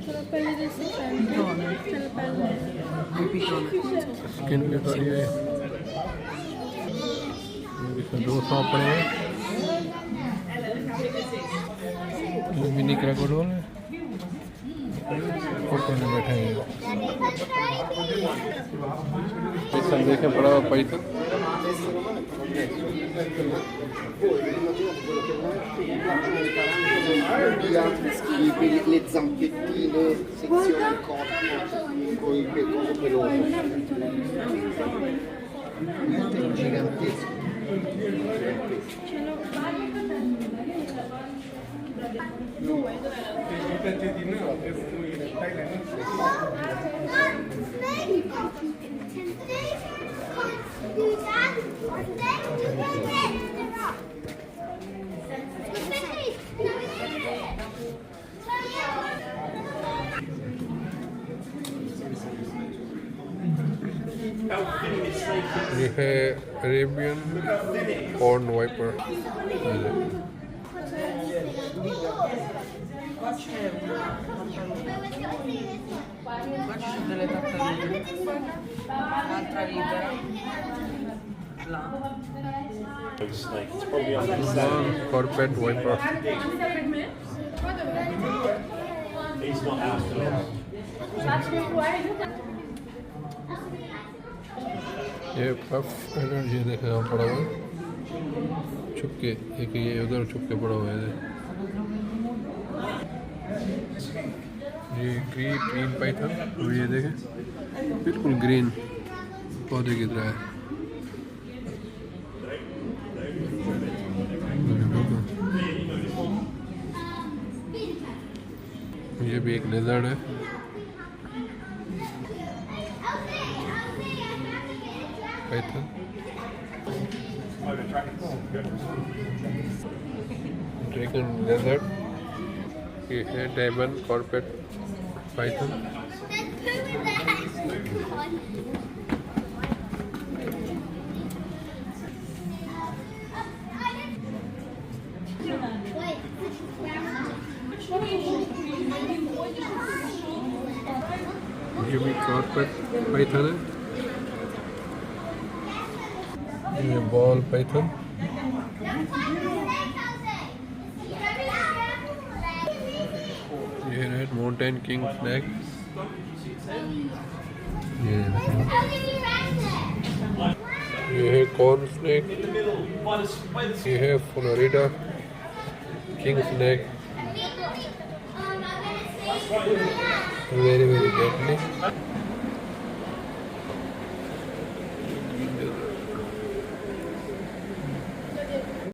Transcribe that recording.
चलो पहले जैसे चलो पहले स्किन भी पड़ी है, दो सौ पड़े हैं। मिनी क्रोकोडाइल है, फोटो में बैठे हैं। पैसा देखे पड़ा हुआ पैसा। Le zampettine, sezione corpo con il coso peloso. Gigantesco. ये है Arabian horn viper. Delle tartarughe, un'altra libera, là. Snake. It's probably on the Oman Pet viper. He's not out today. ये पफ एनर्जी देखे यहाँ पड़ा हुआ है, छुप के। एक ये उधर छुप के पड़ा हुआ है। ये ग्रीन पाइथन, और ये देखें बिल्कुल ग्रीन पौधे की तरह है। ये भी एक लेजर्ड है। Python dragon लेजर्ड। ये है डायमंड कॉर्पेट पाइथन। ये भी कॉर्पेट पाइथन है। ये बॉल पाइथन। ये रेड माउंटेन किंग स्नैक। ये है कॉर्न स्नैक। ये है Florida king snake, very very deadly.